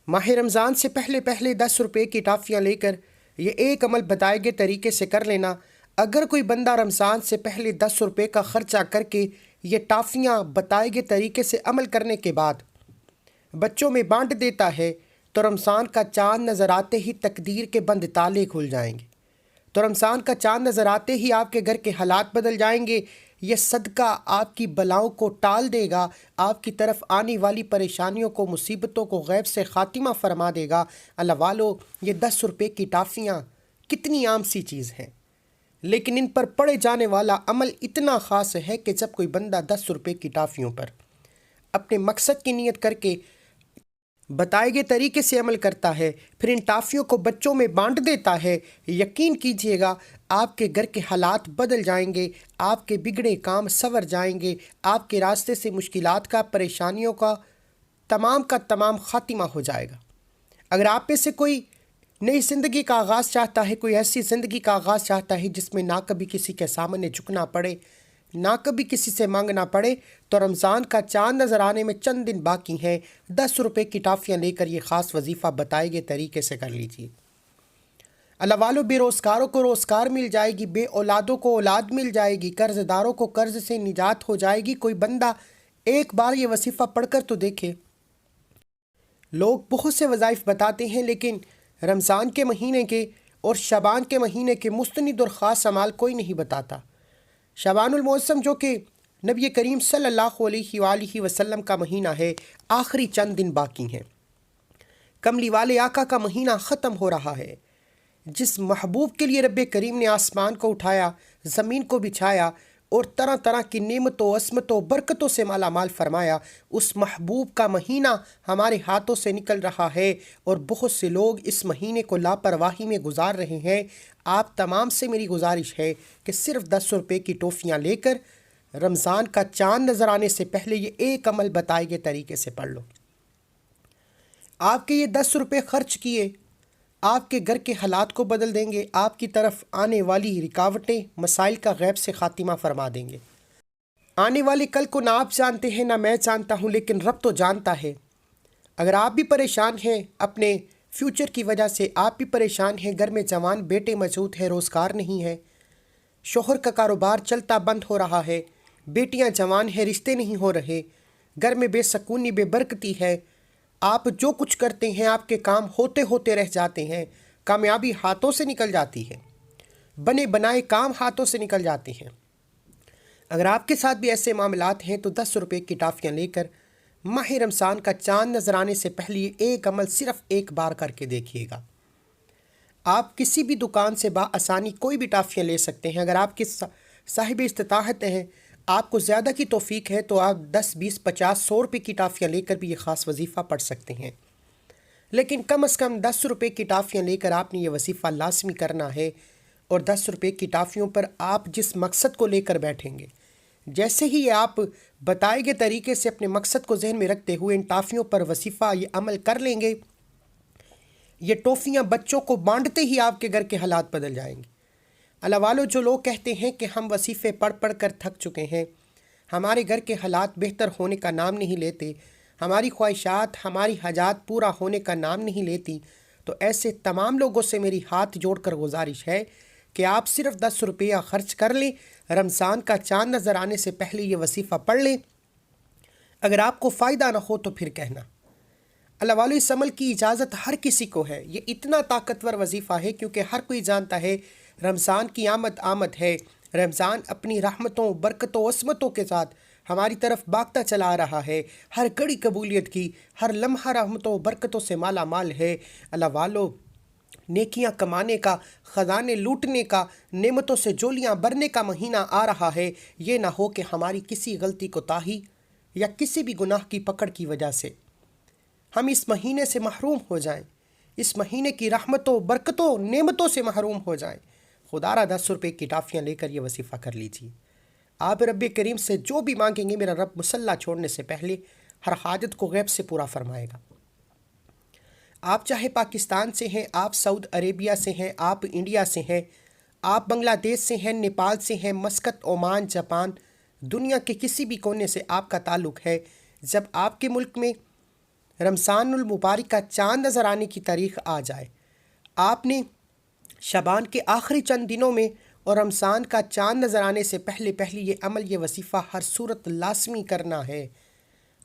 ماہ رمضان سے پہلے پہلے 10 روپے کی ٹافیاں لے کر یہ ایک عمل بتائے گئے طریقے سے کر لینا۔ اگر کوئی بندہ رمضان سے پہلے 10 روپے کا خرچہ کر کے یہ ٹافیاں بتائے گئے طریقے سے عمل کرنے کے بعد بچوں میں بانٹ دیتا ہے تو رمضان کا چاند نظر آتے ہی تقدیر کے بند تالے کھل جائیں گے۔ تو رمضان کا چاند نظر آتے ہی آپ کے گھر کے حالات بدل جائیں گے۔ یہ صدقہ آپ کی بلاؤں کو ٹال دے گا، آپ کی طرف آنے والی پریشانیوں کو، مصیبتوں کو غیب سے خاتمہ فرما دے گا۔ اللہ والو، یہ 10 روپے کی ٹافیاں کتنی عام سی چیز ہیں، لیکن ان پر پڑے جانے والا عمل اتنا خاص ہے کہ جب کوئی بندہ 10 روپے کی ٹافیوں پر اپنے مقصد کی نیت کر کے بتائے گئے طریقے سے عمل کرتا ہے، پھر ان ٹافیوں کو بچوں میں بانٹ دیتا ہے، یقین کیجئے گا آپ کے گھر کے حالات بدل جائیں گے، آپ کے بگڑے کام سنور جائیں گے، آپ کے راستے سے مشکلات کا، پریشانیوں کا تمام خاتمہ ہو جائے گا۔ اگر آپ میں سے کوئی نئی زندگی کا آغاز چاہتا ہے، کوئی ایسی زندگی کا آغاز چاہتا ہے جس میں نہ کبھی کسی کے سامنے جھکنا پڑے، نہ کبھی کسی سے مانگنا پڑے، تو رمضان کا چاند نظر آنے میں چند دن باقی ہیں، 10 روپے کی ٹافیاں لے کر یہ خاص وظیفہ بتائے گئے طریقے سے کر لیجیے۔ اللہ والو، بے روزگاروں کو روزگار مل جائے گی، بے اولادوں کو اولاد مل جائے گی، قرض داروں کو قرض سے نجات ہو جائے گی۔ کوئی بندہ ایک بار یہ وظیفہ پڑھ کر تو دیکھے۔ لوگ بہت سے وظائف بتاتے ہیں، لیکن رمضان کے مہینے کے اور شعبان کے مہینے کے مستند اور خاص اعمال کوئی نہیں بتاتا۔ شعبان المعظم جو کہ نبی کریم صلی اللہ علیہ وآلہ وسلم کا مہینہ ہے، آخری چند دن باقی ہیں۔ کملی والے آقا کا مہینہ ختم ہو رہا ہے۔ جس محبوب کے لیے رب کریم نے آسمان کو اٹھایا، زمین کو بچھایا اور طرح طرح کی نعمتوں، عصمتوں، برکتوں سے مالا مال فرمایا، اس محبوب کا مہینہ ہمارے ہاتھوں سے نکل رہا ہے اور بہت سے لوگ اس مہینے کو لاپرواہی میں گزار رہے ہیں۔ آپ تمام سے میری گزارش ہے کہ صرف 10 روپے کی ٹوفیاں لے کر رمضان کا چاند نظر آنے سے پہلے یہ ایک عمل بتائے گئے طریقے سے پڑھ لو۔ آپ کے یہ 10 روپے خرچ کیے آپ کے گھر کے حالات کو بدل دیں گے، آپ کی طرف آنے والی رکاوٹیں، مسائل کا غیب سے خاتمہ فرما دیں گے۔ آنے والے کل کو نہ آپ جانتے ہیں نہ میں جانتا ہوں، لیکن رب تو جانتا ہے۔ اگر آپ بھی پریشان ہیں اپنے فیوچر کی وجہ سے، آپ بھی پریشان ہیں، گھر میں جوان بیٹے موجود ہیں، روزگار نہیں ہے، شوہر کا کاروبار چلتا بند ہو رہا ہے، بیٹیاں جوان ہیں، رشتے نہیں ہو رہے، گھر میں بے سکونی، بے برکتی ہے، آپ جو کچھ کرتے ہیں آپ کے کام ہوتے ہوتے رہ جاتے ہیں، کامیابی ہاتھوں سے نکل جاتی ہے، بنے بنائے کام ہاتھوں سے نکل جاتے ہیں۔ اگر آپ کے ساتھ بھی ایسے معاملات ہیں تو 10 روپے کی ٹافیاں لے کر ماہ رمضان کا چاند نظر آنے سے پہلے یہ ایک عمل صرف ایک بار کر کے دیکھیے گا۔ آپ کسی بھی دکان سے بآسانی کوئی بھی ٹافیاں لے سکتے ہیں۔ اگر آپ کے صاحب استطاعت ہیں، آپ کو زیادہ کی توفیق ہے، تو آپ 10، 20، 50، 100 روپے کی ٹافیاں لے کر بھی یہ خاص وظیفہ پڑھ سکتے ہیں، لیکن کم از کم 10 روپے کی ٹافیاں لے کر آپ نے یہ وظیفہ لازمی کرنا ہے۔ اور 10 روپے کی ٹافیوں پر آپ جس مقصد کو لے کر بیٹھیں گے، جیسے ہی آپ بتائے گئے طریقے سے اپنے مقصد کو ذہن میں رکھتے ہوئے ان ٹافیوں پر وظیفہ یہ عمل کر لیں گے، یہ ٹوفیاں بچوں کو بانٹتے ہی آپ کے گھر کے حالات بدل جائیں گے۔ اللہ والو، جو لوگ کہتے ہیں کہ ہم وظیفے پڑھ پڑھ کر تھک چکے ہیں، ہمارے گھر کے حالات بہتر ہونے کا نام نہیں لیتے، ہماری خواہشات، ہماری حاجات پورا ہونے کا نام نہیں لیتی، تو ایسے تمام لوگوں سے میری ہاتھ جوڑ کر گزارش ہے کہ آپ صرف 10 روپیہ خرچ کر لیں، رمضان کا چاند نظر آنے سے پہلے یہ وظیفہ پڑھ لیں۔ اگر آپ کو فائدہ نہ ہو تو پھر کہنا۔ اللہ والو، اس عمل کی اجازت ہر کسی کو ہے، یہ اتنا طاقتور وظیفہ ہے کیونکہ ہر کوئی جانتا ہے رمضان کی آمد ہے، رمضان اپنی رحمتوں، برکتوں، عصمتوں کے ساتھ ہماری طرف باغتا چلا آ رہا ہے، ہر گھڑی قبولیت کی، ہر لمحہ رحمتوں برکتوں سے مالا مال ہے۔ اللہ والو، نیکیاں کمانے کا، خزانے لوٹنے کا، نعمتوں سے جولیاں بھرنے کا مہینہ آ رہا ہے۔ یہ نہ ہو کہ ہماری کسی غلطی کوتاہی یا کسی بھی گناہ کی پکڑ کی وجہ سے ہم اس مہینے سے محروم ہو جائیں، اس مہینے کی رحمتوں، برکتوں، نعمتوں سے محروم ہو جائیں۔ خدا را 10 روپے کی ٹافیاں لے کر یہ وظیفہ کر لیجیے۔ آپ رب کریم سے جو بھی مانگیں گے، میرا رب مصلی چھوڑنے سے پہلے ہر حاجت کو غیب سے پورا فرمائے گا۔ آپ چاہے پاکستان سے ہیں، آپ سعودی عربیہ سے ہیں، آپ انڈیا سے ہیں، آپ بنگلہ دیش سے ہیں، نیپال سے ہیں، مسقط، عمان، جاپان، دنیا کے کسی بھی کونے سے آپ کا تعلق ہے، جب آپ کے ملک میں رمضان المبارک کا چاند نظر آنے کی تاریخ آ جائے، آپ نے شعبان کے آخری چند دنوں میں اور رمضان کا چاند نظر آنے سے پہلے یہ عمل، یہ وظیفہ ہر صورت لازمی کرنا ہے۔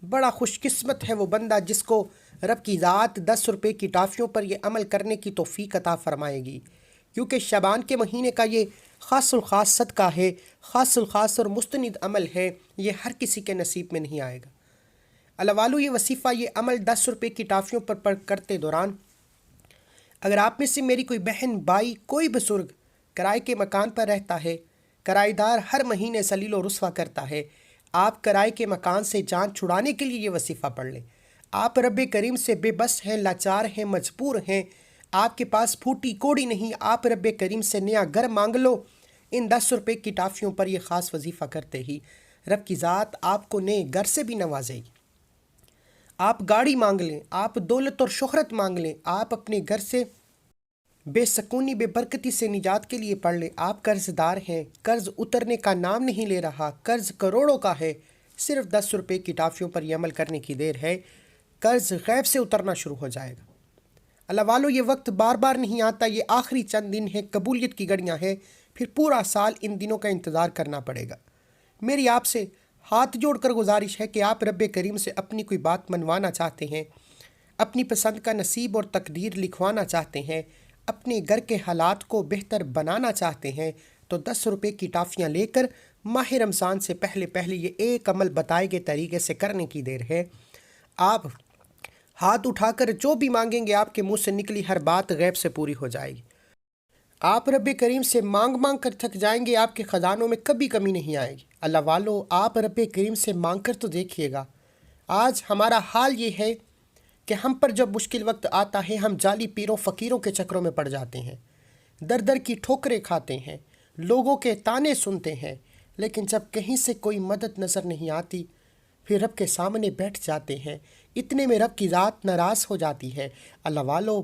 بڑا خوش قسمت ہے وہ بندہ جس کو رب کی ذات 10 روپے کی ٹافیوں پر یہ عمل کرنے کی توفیق عطا فرمائے گی، کیونکہ شعبان کے مہینے کا یہ خاص الخاص صدقہ ہے، خاص الخاص اور مستند عمل ہے، یہ ہر کسی کے نصیب میں نہیں آئے گا۔ اللہ والو، یہ وظیفہ، یہ عمل 10 روپے کی ٹافیوں پر کرتے دوران اگر آپ میں سے میری کوئی بہن، بھائی، کوئی بزرگ کرائے کے مکان پر رہتا ہے، کرائے دار ہر مہینے ذلیل و رسوا کرتا ہے، آپ کرائے کے مکان سے جان چھڑانے کے لیے یہ وظیفہ پڑھ لیں۔ آپ رب کریم سے بے بس ہیں، لاچار ہیں، مجبور ہیں، آپ کے پاس پھوٹی کوڑی نہیں، آپ رب کریم سے نیا گھر مانگ لو۔ ان 10 روپے کی ٹافیوں پر یہ خاص وظیفہ کرتے ہی رب کی ذات آپ کو نئے گھر سے بھی نوازے گی۔ آپ گاڑی مانگ لیں، آپ دولت اور شہرت مانگ لیں، آپ اپنے گھر سے بے سکونی، بے برکتی سے نجات کے لیے پڑھ لیں۔ آپ قرض دار ہیں، قرض اترنے کا نام نہیں لے رہا، قرض کروڑوں کا ہے، صرف 10 روپے کی ٹافیوں پر یہ عمل کرنے کی دیر ہے، قرض غیب سے اترنا شروع ہو جائے گا۔ اللہ والو، یہ وقت بار بار نہیں آتا، یہ آخری چند دن ہے، قبولیت کی گھڑیاں ہیں، پھر پورا سال ان دنوں کا انتظار کرنا پڑے گا۔ میری آپ سے ہاتھ جوڑ کر گزارش ہے کہ آپ رب کریم سے اپنی کوئی بات منوانا چاہتے ہیں، اپنی پسند کا نصیب اور تقدیر لکھوانا چاہتے ہیں، اپنے گھر کے حالات کو بہتر بنانا چاہتے ہیں، تو 10 روپے کی ٹافیاں لے کر ماہ رمضان سے پہلے یہ ایک عمل بتائے گئے طریقے سے کرنے کی دیر ہے۔ آپ ہاتھ اٹھا کر جو بھی مانگیں گے، آپ کے منہ سے نکلی ہر بات غیب سے پوری ہو جائے گی۔ آپ رب کریم سے مانگ کر تھک جائیں گے، آپ کے خزانوں میں کبھی کمی نہیں آئے گی۔ اللہ والو، آپ رب کریم سے مانگ کر تو دیکھیے گا۔ آج ہمارا حال یہ ہے کہ ہم پر جب مشکل وقت آتا ہے، ہم جعلی پیروں فقیروں کے چکروں میں پڑ جاتے ہیں، در کی ٹھوکریں کھاتے ہیں، لوگوں کے تانے سنتے ہیں، لیکن جب کہیں سے کوئی مدد نظر نہیں آتی، پھر رب کے سامنے بیٹھ جاتے ہیں، اتنے میں رب کی ذات ناراض ہو جاتی ہے۔ اللہ والو،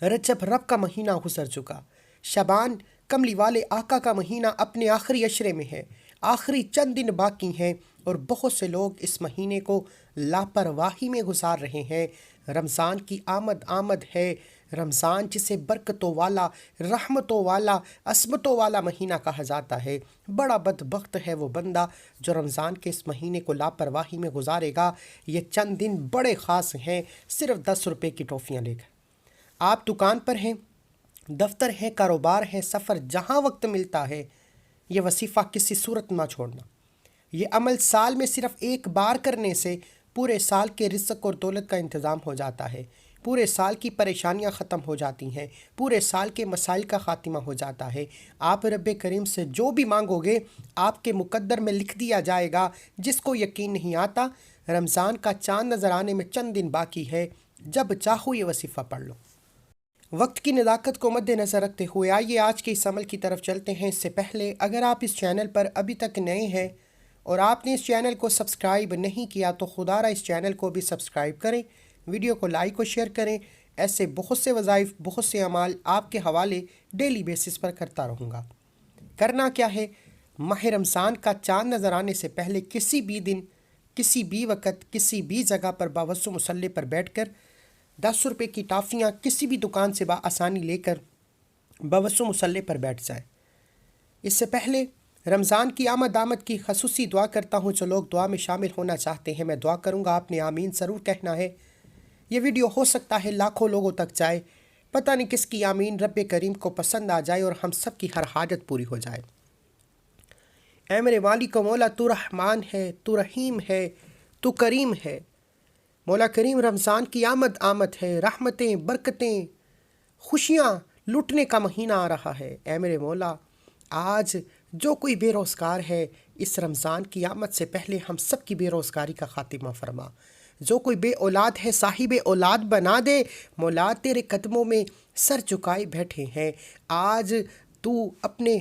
رجب رب کا مہینہ گزر چکا، شعبان کملی والے آقا کا مہینہ اپنے آخری عشرے میں ہے، آخری چند دن باقی ہیں، اور بہت سے لوگ اس مہینے کو لاپرواہی میں گزار رہے ہیں۔ رمضان کی آمد ہے، رمضان جسے برکتوں والا، رحمتوں والا، عصمتوں والا مہینہ کہا جاتا ہے۔ بڑا بدبخت ہے وہ بندہ جو رمضان کے اس مہینے کو لاپرواہی میں گزارے گا۔ یہ چند دن بڑے خاص ہیں، صرف 10 روپے کی ٹافیاں لے کر آپ دکان پر ہیں، دفتر ہیں، کاروبار ہیں، سفر، جہاں وقت ملتا ہے، یہ وظیفہ کسی صورت نہ چھوڑنا۔ یہ عمل سال میں صرف ایک بار کرنے سے پورے سال کے رزق اور دولت کا انتظام ہو جاتا ہے، پورے سال کی پریشانیاں ختم ہو جاتی ہیں، پورے سال کے مسائل کا خاتمہ ہو جاتا ہے۔ آپ رب کریم سے جو بھی مانگو گے، آپ کے مقدر میں لکھ دیا جائے گا۔ جس کو یقین نہیں آتا، رمضان کا چاند نظر آنے میں چند دن باقی ہے، جب چاہو یہ وظیفہ پڑھ لو۔ وقت کی نزاکت کو مد نظر رکھتے ہوئے آئیے آج کے اس عمل کی طرف چلتے ہیں۔ اس سے پہلے اگر آپ اس چینل پر ابھی تک نئے ہیں اور آپ نے اس چینل کو سبسکرائب نہیں کیا تو خدا را اس چینل کو بھی سبسکرائب کریں، ویڈیو کو لائک و شیئر کریں۔ ایسے بہت سے وظائف، بہت سے اعمال آپ کے حوالے ڈیلی بیسس پر کرتا رہوں گا۔ کرنا کیا ہے؟ ماہ رمضان کا چاند نظر آنے سے پہلے کسی بھی دن، کسی بھی وقت، کسی بھی جگہ پر باوضو مصلی پر بیٹھ کر 10 روپے کی ٹافیاں کسی بھی دکان سے بآسانی لے کر باوضو مصلی پر بیٹھ جائیں۔ اس سے پہلے رمضان کی آمد کی خصوصی دعا کرتا ہوں۔ جو لوگ دعا میں شامل ہونا چاہتے ہیں، میں دعا کروں گا، آپ نے آمین ضرور کہنا ہے۔ یہ ویڈیو ہو سکتا ہے لاکھوں لوگوں تک جائے، پتہ نہیں کس کی آمین رب کریم کو پسند آ جائے اور ہم سب کی ہر حاجت پوری ہو جائے۔ اے میرے مالک و مولا، تو رحمان ہے، تو رحیم ہے، تو کریم ہے۔ مولا کریم، رمضان کی آمد ہے، رحمتیں، برکتیں، خوشیاں لوٹنے کا مہینہ آ رہا ہے۔ اے میرے مولا، آج جو کوئی بے روزگار ہے، اس رمضان کی آمد سے پہلے ہم سب کی بے روزگاری کا خاتمہ فرما۔ جو کوئی بے اولاد ہے، صاحب اولاد بنا دے۔ مولا، تیرے قدموں میں سر جھکائے بیٹھے ہیں، آج تو اپنے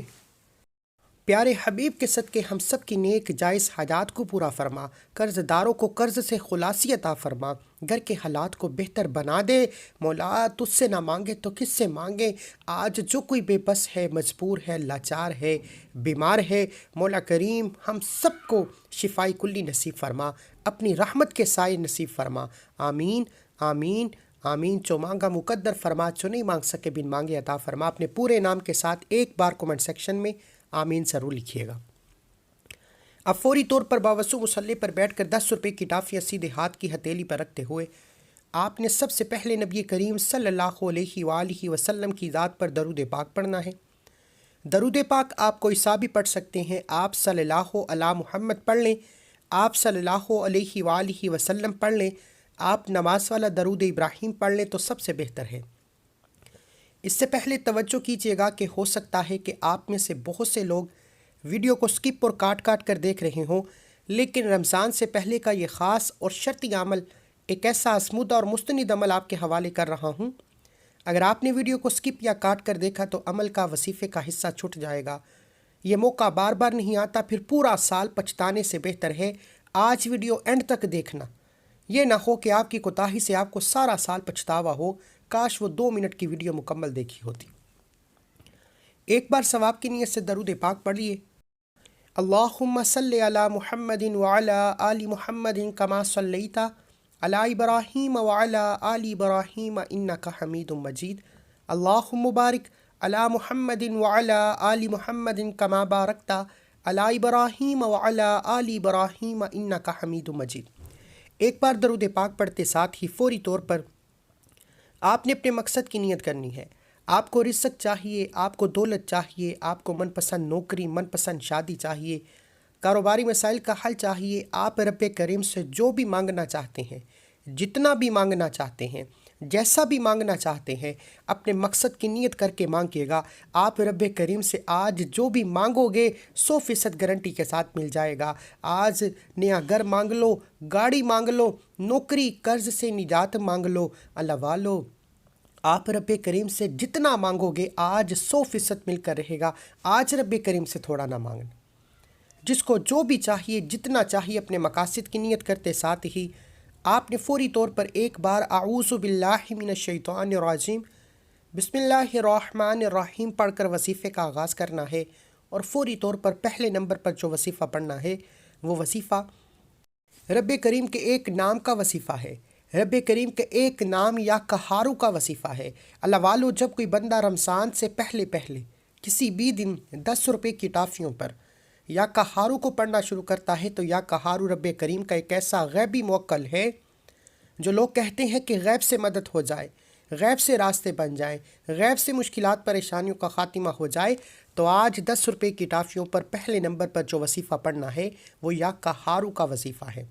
پیارے حبیب کے صدقے ہم سب کی نیک جائز حاجات کو پورا فرما، قرض داروں کو قرض سے خلاصی عطا فرما، گھر کے حالات کو بہتر بنا دے۔ مولا تجھ سے نہ مانگے تو کس سے مانگے؟ آج جو کوئی بے بس ہے، مجبور ہے، لاچار ہے، بیمار ہے، مولا کریم ہم سب کو شفائی کلی نصیب فرما، اپنی رحمت کے سائے نصیب فرما۔ آمین آمین آمین۔ جو مانگا مقدر فرما، جو نہیں مانگ سکے بن مانگے عطا فرما۔ اپنے پورے نام کے ساتھ ایک بار کومنٹ سیکشن میں آمین ضرور لکھیے گا۔ اب فوری طور پر باوضو مصلی پر بیٹھ کر 10 روپے کی ٹافیاں سیدھے ہاتھ کی ہتھیلی پر رکھتے ہوئے آپ نے سب سے پہلے نبی کریم صلی اللہ علیہ وآلہ وسلم کی ذات پر درود پاک پڑھنا ہے۔ درود پاک آپ کوئی سا بھی پڑھ سکتے ہیں۔ آپ صلی اللہ علی محمد پڑھ لیں، آپ صلی اللہ علیہ وآلہ وسلم پڑھ لیں، آپ نماز والا درود ابراہیم پڑھ لیں تو سب سے بہتر ہے۔ اس سے پہلے توجہ کیجیے گا کہ ہو سکتا ہے کہ آپ میں سے بہت سے لوگ ویڈیو کو سکپ اور کاٹ کاٹ کر دیکھ رہے ہوں، لیکن رمضان سے پہلے کا یہ خاص اور شرطی عمل ایک ایسا آزمودہ اور مستند عمل آپ کے حوالے کر رہا ہوں۔ اگر آپ نے ویڈیو کو سکپ یا کاٹ کر دیکھا تو عمل کا وظیفے کا حصہ چھوٹ جائے گا۔ یہ موقع بار بار نہیں آتا، پھر پورا سال پچھتانے سے بہتر ہے آج ویڈیو اینڈ تک دیکھنا۔ یہ نہ ہو کہ آپ کی کوتاہی سے آپ کو سارا سال پچھتاوا ہو، کاش وہ 2 منٹ کی ویڈیو مکمل دیکھی ہوتی۔ ایک بار ثواب کی نیت سے درود پاک پڑھیے۔ اللہم صلی علی محمد وعلی آل محمد کما صلیت علی ابراہیم وعلی آل ابراہیم انک حمید مجید۔ اللہم بارک علی محمد وعلی آل محمد کما بارکت علی ابراہیم وعلی آل ابراہیم انک حمید مجید۔ ایک بار درود پاک پڑھتے ساتھ ہی فوری طور پر آپ نے اپنے مقصد کی نیت کرنی ہے۔ آپ کو رزق چاہیے، آپ کو دولت چاہیے، آپ کو من پسند نوکری، من پسند شادی چاہیے، کاروباری مسائل کا حل چاہیے۔ آپ رب کریم سے جو بھی مانگنا چاہتے ہیں، جتنا بھی مانگنا چاہتے ہیں، جیسا بھی مانگنا چاہتے ہیں، اپنے مقصد کی نیت کر کے مانگیے گا۔ آپ رب کریم سے آج جو بھی مانگو گے 100% گارنٹی کے ساتھ مل جائے گا۔ آج نیا گھر مانگ لو، گاڑی مانگ لو، نوکری، قرض سے نجات مانگ لو۔ اللہ والو، آپ رب کریم سے جتنا مانگو گے آج 100% مل کر رہے گا۔ آج رب کریم سے تھوڑا نہ مانگنا۔ جس کو جو بھی چاہیے، جتنا چاہیے، اپنے مقاصد کی نیت کرتے ساتھ ہی آپ نے فوری طور پر ایک بار اعوذ باللہ من الشیطان الرجیم بسم اللہ الرحمن الرحیم پڑھ کر وظیفے کا آغاز کرنا ہے، اور فوری طور پر پہلے نمبر پر جو وظیفہ پڑھنا ہے وہ وظیفہ رب کریم کے ایک نام کا وظیفہ ہے۔ رب کریم کے ایک نام یا قہارو کا وظیفہ ہے۔ اللہ والو، جب کوئی بندہ رمضان سے پہلے کسی بھی دن 10 روپے کی ٹافیوں پر یا قہارو کو پڑھنا شروع کرتا ہے تو یا قہارو رب کریم کا ایک ایسا غیبی موکل ہے۔ جو لوگ کہتے ہیں کہ غیب سے مدد ہو جائے، غیب سے راستے بن جائیں، غیب سے مشکلات پریشانیوں کا خاتمہ ہو جائے، تو آج 10 روپے کی ٹافیوں پر پہلے نمبر پر جو وظیفہ پڑھنا ہے وہ یا قہارو کا وظیفہ ہے۔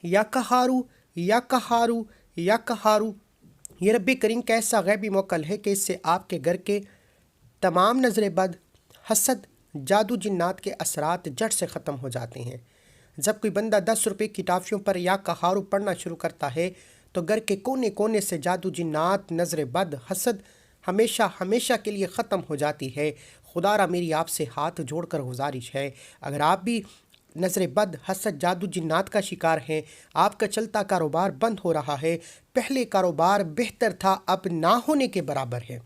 یا قہارو، یا قہارو، یا قہارو، یہ رب کریم کا ایسا غیبی موکل ہے کہ اس سے آپ کے گھر کے تمام نظر بد، حسد، جادو جنات کے اثرات جڑ سے ختم ہو جاتے ہیں۔ جب کوئی بندہ 10 روپے کی ٹافیوں پر یا قہارو پڑھنا شروع کرتا ہے تو گھر کے کونے کونے سے جادو جنات، نظر بد، حسد ہمیشہ ہمیشہ کے لیے ختم ہو جاتی ہے۔ خدا را میری آپ سے ہاتھ جوڑ کر گزارش ہے، اگر آپ بھی نظر بد، حسد، جادو جنات کا شکار ہیں، آپ کا چلتا کاروبار بند ہو رہا ہے، پہلے کاروبار بہتر تھا اب نہ ہونے کے برابر ہے،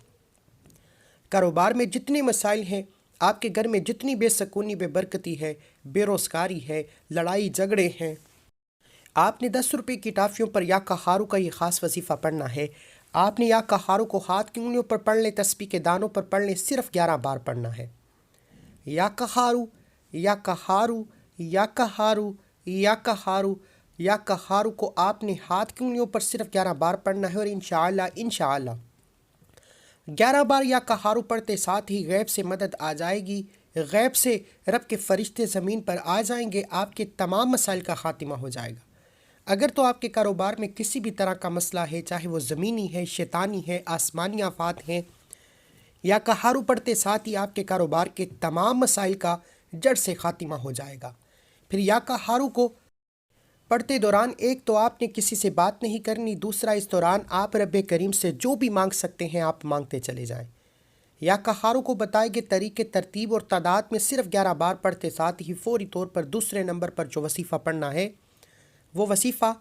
کاروبار میں جتنے مسائل ہیں، آپ کے گھر میں جتنی بے سکونی، بے برکتی ہے، بے روزگاری ہے، لڑائی جھگڑے ہیں، آپ نے 10 روپے کی ٹافیوں پر یا قہارو کا یہ خاص وظیفہ پڑھنا ہے۔ آپ نے یا قہارو کو ہاتھ کی انگلیوں پر پڑھ لیں، تسبیح کے دانوں پر پڑھ لیں، صرف 11 بار پڑھنا ہے۔ یا قہارو، یا قہارو، یا قہارو، یا قہارو، یا قہارو کو آپ نے ہاتھ کی انگلیوں پر صرف 11 بار پڑھنا ہے، اور انشاءاللہ 11 بار یا قہارو پڑھتے ساتھ ہی غیب سے مدد آ جائے گی، غیب سے رب کے فرشتے زمین پر آ جائیں گے، آپ کے تمام مسائل کا خاتمہ ہو جائے گا۔ اگر تو آپ کے کاروبار میں کسی بھی طرح کا مسئلہ ہے، چاہے وہ زمینی ہے، شیطانی ہے، آسمانی آفات ہیں، یا قہارو پڑھتے ساتھ ہی آپ کے کاروبار کے تمام مسائل کا جڑ سے خاتمہ ہو جائے گا۔ پھر یا قہارو کو پڑھتے دوران ایک تو آپ نے کسی سے بات نہیں کرنی، دوسرا اس دوران آپ رب کریم سے جو بھی مانگ سکتے ہیں آپ مانگتے چلے جائیں۔ یا کہاروں کو بتائے گئے طریقے ترتیب اور تعداد میں صرف 11 بار پڑھتے، ساتھ ہی فوری طور پر دوسرے نمبر پر جو وظیفہ پڑھنا ہے وہ وظیفہ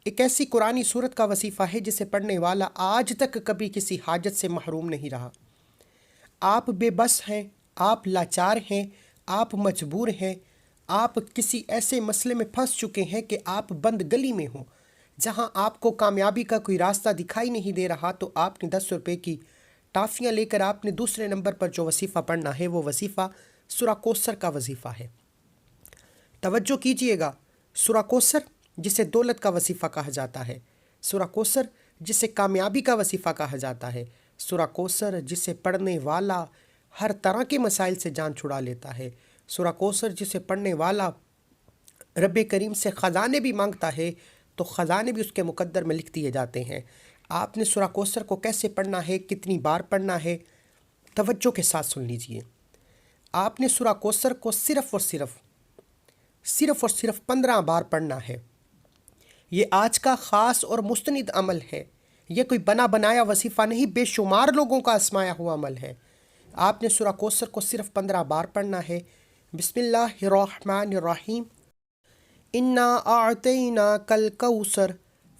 ایک ایسی قرآنی صورت کا وظیفہ ہے جسے پڑھنے والا آج تک کبھی کسی حاجت سے محروم نہیں رہا۔ آپ بے بس ہیں، آپ لاچار ہیں، آپ مجبور ہیں، آپ کسی ایسے مسئلے میں پھنس چکے ہیں کہ آپ بند گلی میں ہوں جہاں آپ کو کامیابی کا کوئی راستہ دکھائی نہیں دے رہا، تو آپ نے 10 روپے کی ٹافیاں لے کر آپ نے دوسرے نمبر پر جو وظیفہ پڑھنا ہے وہ وظیفہ سورہ کوثر کا وظیفہ ہے۔ توجہ کیجئے گا، سورہ کوثر جسے دولت کا وظیفہ کہا جاتا ہے، سورہ کوثر جسے کامیابی کا وظیفہ کہا جاتا ہے، سورہ کوثر جسے پڑھنے والا ہر طرح کے مسائل سے جان چھڑا لیتا ہے، سورہ کوثر جسے پڑھنے والا رب کریم سے خزانے بھی مانگتا ہے تو خزانے بھی اس کے مقدر میں لکھ دیے جاتے ہیں۔ آپ نے سورہ کوثر کو کیسے پڑھنا ہے، کتنی بار پڑھنا ہے، توجہ کے ساتھ سن لیجئے۔ آپ نے سورہ کوثر کو صرف اور صرف 15 بار پڑھنا ہے۔ یہ آج کا خاص اور مستند عمل ہے، یہ کوئی بنا بنایا وظیفہ نہیں، بے شمار لوگوں کا آزمایا ہوا عمل ہے۔ آپ نے سورہ کوثر کو صرف 15 بار پڑھنا ہے۔ بسم اللہ الرحمن الرحیم، انا اعطیناک الکوثر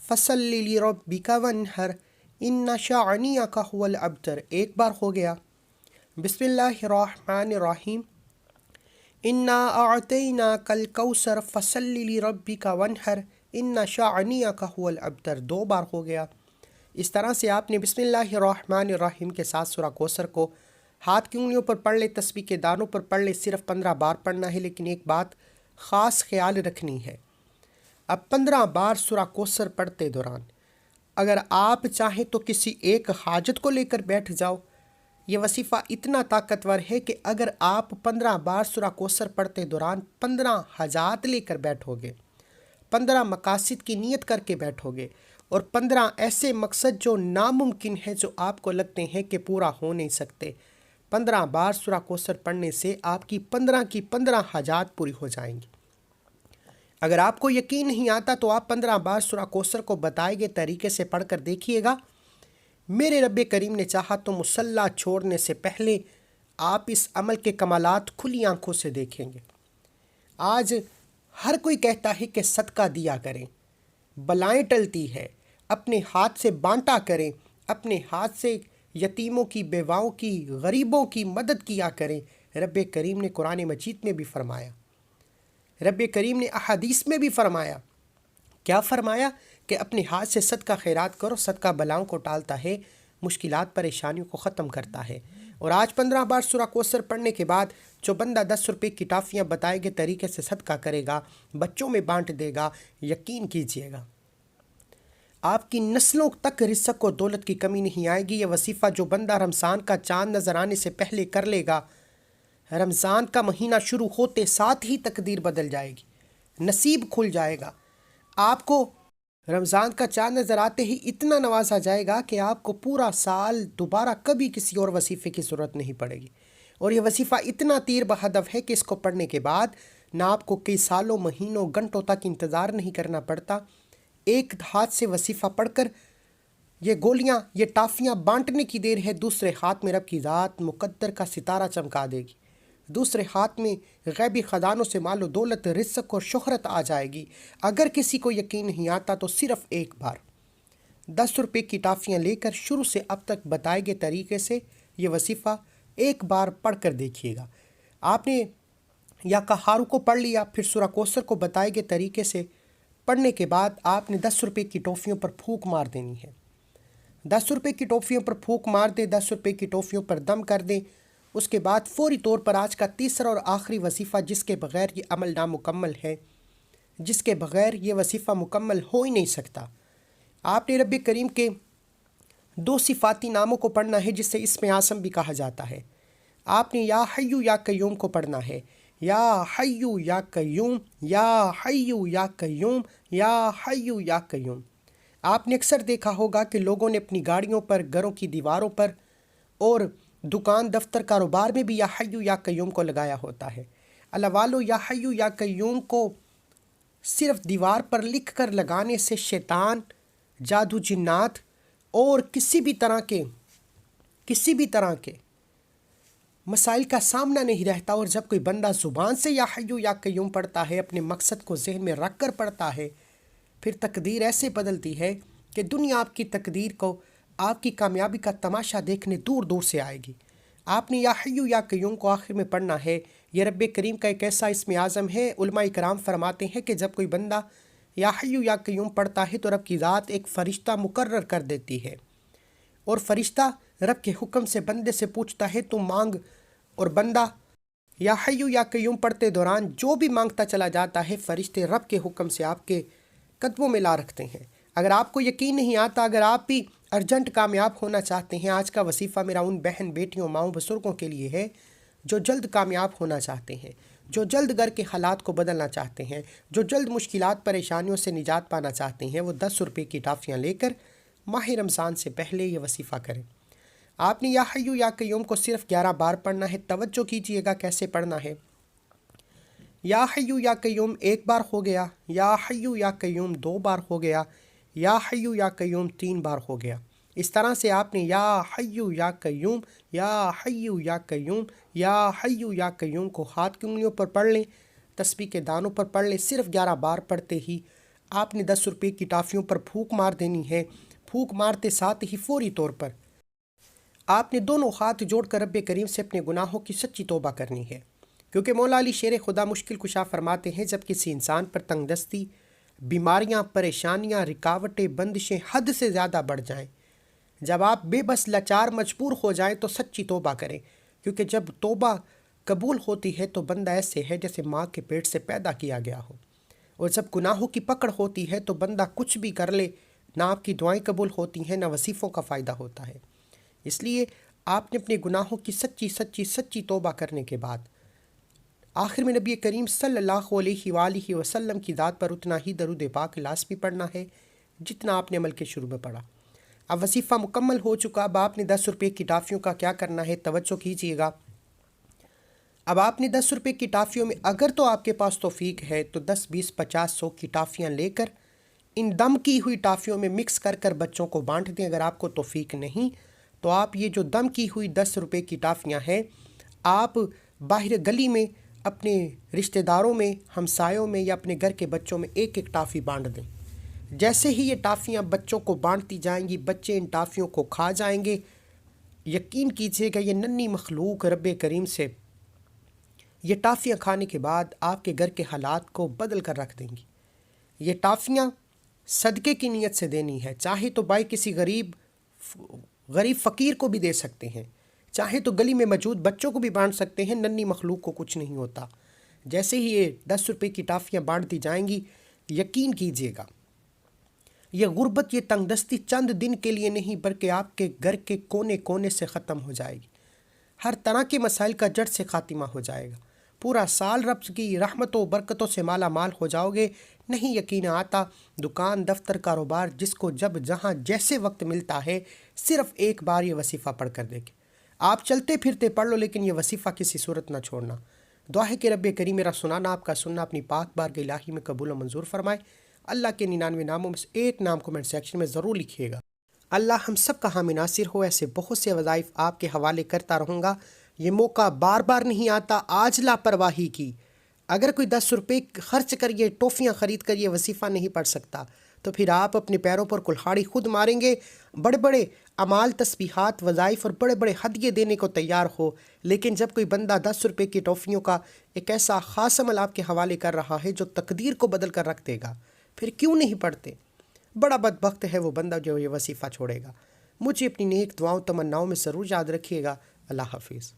فصلی لربک وانحر ان شانئک هو الابتر۔ ایک بار ہو گیا۔ بسم اللہ الرحمن الرحیم، انا اعطیناک الکوثر فصلی لربک وانحر ان شانئک هو الابتر۔ 2 بار ہو گیا۔ اس طرح سے آپ نے بسم اللہ الرحمن الرحیم کے ساتھ سورہ کوثر کو ہاتھ کی انگلیوں پر پڑھ لے، تسبیح کے دانوں پر پڑھ لے، صرف 15 بار پڑھنا ہے، لیکن ایک بات خاص خیال رکھنی ہے۔ اب 15 بار سورہ کوثر پڑھتے دوران اگر آپ چاہیں تو کسی ایک حاجت کو لے کر بیٹھ جاؤ۔ یہ وظیفہ اتنا طاقتور ہے کہ اگر آپ 15 بار سورہ کوثر پڑھتے دوران 15 حاجات لے کر بیٹھو گے، 15 مقاصد کی نیت کر کے بیٹھو گے، اور 15 ایسے مقصد جو ناممکن ہیں، جو آپ کو لگتے ہیں کہ پورا ہو نہیں سکتے، 15 بار سورہ کوثر پڑھنے سے آپ کی 15 حاجات پوری ہو جائیں گی۔ اگر آپ کو یقین نہیں آتا تو آپ 15 بار سورہ کوثر کو بتائے گئے طریقے سے پڑھ کر دیکھیے گا، میرے رب کریم نے چاہا تو مصلی چھوڑنے سے پہلے آپ اس عمل کے کمالات کھلی آنکھوں سے دیکھیں گے۔ آج ہر کوئی کہتا ہے کہ صدقہ دیا کریں، بلائیں ٹلتی ہے، اپنے ہاتھ سے بانٹا کریں، اپنے ہاتھ سے یتیموں کی، بیواؤں کی، غریبوں کی مدد کیا کریں۔ رب کریم نے قرآن مجید میں بھی فرمایا، رب کریم نے احادیث میں بھی فرمایا، کیا فرمایا؟ کہ اپنے ہاتھ سے صدقہ خیرات کرو، صدقہ بلاؤں کو ٹالتا ہے، مشکلات پریشانیوں کو ختم کرتا ہے۔ اور آج 15 بار سورہ کوثر پڑھنے کے بعد جو بندہ 10 روپے کی ٹافیاں بتائے گئے طریقے سے صدقہ کرے گا، بچوں میں بانٹ دے گا، یقین کیجئے گا آپ کی نسلوں تک رزق و دولت کی کمی نہیں آئے گی۔ یہ وظیفہ جو بندہ رمضان کا چاند نظر آنے سے پہلے کر لے گا، رمضان کا مہینہ شروع ہوتے ساتھ ہی تقدیر بدل جائے گی، نصیب کھل جائے گا۔ آپ کو رمضان کا چاند نظر آتے ہی اتنا نوازا جائے گا کہ آپ کو پورا سال دوبارہ کبھی کسی اور وظیفے کی ضرورت نہیں پڑے گی۔ اور یہ وظیفہ اتنا تیر بہدف ہے کہ اس کو پڑھنے کے بعد نہ آپ کو کئی سالوں، مہینوں، گھنٹوں تک انتظار نہیں کرنا پڑتا۔ ایک ہاتھ سے وظیفہ پڑھ کر یہ گولیاں، یہ ٹافیاں بانٹنے کی دیر ہے، دوسرے ہاتھ میں رب کی ذات مقدر کا ستارہ چمکا دے گی، دوسرے ہاتھ میں غیبی خزانوں سے مال و دولت، رزق اور شہرت آ جائے گی۔ اگر کسی کو یقین نہیں آتا تو صرف ایک بار 10 روپے کی ٹافیاں لے کر شروع سے اب تک بتائے گئے طریقے سے یہ وظیفہ ایک بار پڑھ کر دیکھیے گا۔ آپ نے یا کہارو کو پڑھ لیا، پھر سورہ کوثر کو بتائے گئے طریقے سے پڑھنے کے بعد آپ نے 10 روپے کی ٹافیوں پر پھونک مار دینی ہے۔ 10 روپے کی ٹافیوں پر پھونک مار دیں، 10 روپے کی ٹافیوں پر دم کر دیں۔ اس کے بعد فوری طور پر آج کا تیسرا اور آخری وظیفہ، جس کے بغیر یہ عمل نامکمل ہے، جس کے بغیر یہ وظیفہ مکمل ہو ہی نہیں سکتا، آپ نے رب کریم کے 2 صفاتی ناموں کو پڑھنا ہے، جس سے اسم اعظم بھی کہا جاتا ہے۔ آپ نے یا حیو یا قیوم کو پڑھنا ہے، یا حیو یا قیوم، یا حیو یا قیوم، یا حیو یا قیوم۔ آپ نے اکثر دیکھا ہوگا کہ لوگوں نے اپنی گاڑیوں پر، گھروں کی دیواروں پر اور دکان، دفتر، کاروبار میں بھی یا حیو یا قیوم کو لگایا ہوتا ہے۔ اللہ والو، یا حیو یا قیوم کو صرف دیوار پر لکھ کر لگانے سے شیطان، جادو، جنات اور کسی بھی طرح کے مسائل کا سامنا نہیں رہتا، اور جب کوئی بندہ زبان سے یا حیو یا قیوم پڑھتا ہے، اپنے مقصد کو ذہن میں رکھ کر پڑھتا ہے، پھر تقدیر ایسے بدلتی ہے کہ دنیا آپ کی تقدیر کو، آپ کی کامیابی کا تماشا دیکھنے دور دور سے آئے گی۔ آپ نے یا حیو یا قیوم کو آخر میں پڑھنا ہے۔ یہ رب کریم کا ایک ایسا اسم اعظم ہے، علماء کرام فرماتے ہیں کہ جب کوئی بندہ یا حیو یا قیوم پڑھتا ہے تو رب کی ذات ایک فرشتہ مقرر کر دیتی ہے، اور فرشتہ رب کے حکم سے بندے سے پوچھتا ہے تو مانگ، اور بندہ یا حیو یا قیوم پڑھتے دوران جو بھی مانگتا چلا جاتا ہے، فرشتے رب کے حکم سے آپ کے قدموں میں لا رکھتے ہیں۔ اگر آپ کو یقین نہیں آتا، اگر آپ بھی ارجنٹ کامیاب ہونا چاہتے ہیں، آج کا وظیفہ میرا ان بہن بیٹیوں ماؤں بزرگوں کے لیے ہے جو جلد کامیاب ہونا چاہتے ہیں، جو جلد گھر کے حالات کو بدلنا چاہتے ہیں، جو جلد مشکلات پریشانیوں سے نجات پانا چاہتے ہیں۔ وہ 10 روپے کی ٹافیاں لے کر ماہ رمضان سے پہلے یہ وظیفہ کریں۔ آپ نے یا حیو یا قیوم کو صرف 11 بار پڑھنا ہے۔ توجہ کیجئے گا کیسے پڑھنا ہے۔ یا حیو یا قیوم 1 بار ہو گیا، یا حیو یا قیوم 2 بار ہو گیا، یا حیو یا قیوم 3 بار ہو گیا۔ اس طرح سے آپ نے یا حیو یا قیوم، یا حیو یا قیوم، یا حیو یا قیوم کو ہاتھ کی انگلیوں پر پڑھ لیں، تسبیح کے دانوں پر پڑھ لیں۔ صرف 11 بار پڑھتے ہی آپ نے 10 روپے کی ٹافیوں پر پھونک مار دینی ہے۔ پھونک مارتے ساتھ ہی فوری طور پر آپ نے دونوں ہاتھ جوڑ کر رب کریم سے اپنے گناہوں کی سچی توبہ کرنی ہے، کیونکہ مولا علی شیر خدا مشکل کشا فرماتے ہیں جب کسی انسان پر تنگ دستی، بیماریاں، پریشانیاں، رکاوٹیں، بندشیں حد سے زیادہ بڑھ جائیں، جب آپ بے بس لاچار مجبور ہو جائیں تو سچی توبہ کریں، کیونکہ جب توبہ قبول ہوتی ہے تو بندہ ایسے ہے جیسے ماں کے پیٹ سے پیدا کیا گیا ہو، اور جب گناہوں کی پکڑ ہوتی ہے تو بندہ کچھ بھی کر لے، نہ آپ کی دعائیں قبول ہوتی ہیں، نہ وظیفوں کا فائدہ ہوتا ہے۔ اس لیے آپ نے اپنے گناہوں کی سچی توبہ کرنے کے بعد آخر میں نبی کریم صلی اللہ علیہ وآلہ وسلم کی ذات پر اتنا ہی درود پاک لازمی پڑھنا ہے جتنا آپ نے عمل کے شروع میں پڑھا۔ اب وظیفہ مکمل ہو چکا، اب آپ نے 10 روپے کی ٹافیوں کا کیا کرنا ہے، توجہ کیجیے گا۔ اب آپ نے 10 روپے کی ٹافیوں میں اگر تو آپ کے پاس توفیق ہے تو 10، 20، 50، 100 کی ٹافیاں لے کر ان دم کی ہوئی ٹافیوں میں مکس کر کر بچوں کو بانٹ دیں۔ اگر آپ کو توفیق نہیں تو آپ یہ جو دم کی ہوئی 10 روپے کی ٹافیاں ہیں، آپ باہر گلی میں اپنے رشتہ داروں میں، ہمسایوں میں، یا اپنے گھر کے بچوں میں ایک ایک ٹافی بانٹ دیں۔ جیسے ہی یہ ٹافیاں بچوں کو بانٹتی جائیں گی، بچے ان ٹافیوں کو کھا جائیں گے۔ یقین کیجیے گا یہ ننھی مخلوق رب کریم سے یہ ٹافیاں کھانے کے بعد آپ کے گھر کے حالات کو بدل کر رکھ دیں گی۔ یہ ٹافیاں صدقے کی نیت سے دینی ہے، چاہے تو بھائی کسی غریب فقیر کو بھی دے سکتے ہیں، چاہے تو گلی میں موجود بچوں کو بھی بانٹ سکتے ہیں، ننھی مخلوق کو کچھ نہیں ہوتا۔ جیسے ہی یہ 10 روپے کی ٹافیاں بانٹ دی جائیں گی، یقین کیجیے گا یہ غربت، یہ تنگ دستی چند دن کے لیے نہیں بلکہ آپ کے گھر کے کونے کونے سے ختم ہو جائے گی۔ ہر طرح کے مسائل کا جڑ سے خاتمہ ہو جائے گا۔ پورا سال رب کی رحمتوں و برکتوں سے مالا مال ہو جاؤ گے۔ نہیں یقین آتا، دکان، دفتر، کاروبار، جس کو جب جہاں جیسے وقت ملتا ہے، صرف 1 بار یہ وظیفہ پڑھ کر دیکھیں۔ آپ چلتے پھرتے پڑھ لو، لیکن یہ وظیفہ کسی صورت نہ چھوڑنا۔ دعا ہے کہ رب کریم میرا سنانا، آپ کا سننا اپنی پاک بارگاہ الہی میں قبول و منظور فرمائے۔ اللہ کے 99 ناموں میں سے ایک نام کمنٹ سیکشن میں ضرور لکھیے گا۔ اللہ ہم سب کا حامی ناصر ہو۔ ایسے بہت سے وظائف آپ کے حوالے کرتا رہوں گا۔ یہ موقع بار بار نہیں آتا، آج لاپرواہی کی۔ اگر کوئی 10 روپے خرچ کر یہ ٹوفیاں خرید کر یہ وظیفہ نہیں پڑھ سکتا تو پھر آپ اپنے پیروں پر کلہاڑی خود ماریں گے۔ بڑے بڑے اعمال، تسبیحات، وظائف اور بڑے بڑے ہدیے دینے کو تیار ہو، لیکن جب کوئی بندہ 10 روپے کی ٹوفیوں کا ایک ایسا خاص عمل آپ کے حوالے کر رہا ہے جو تقدیر کو بدل کر رکھ دے گا، پھر کیوں نہیں پڑھتے؟ بڑا بدبخت ہے وہ بندہ جو یہ وظیفہ چھوڑے گا۔ مجھے اپنی نیک دعاؤں تمناؤں میں ضرور یاد رکھیے گا۔ اللہ حافظ۔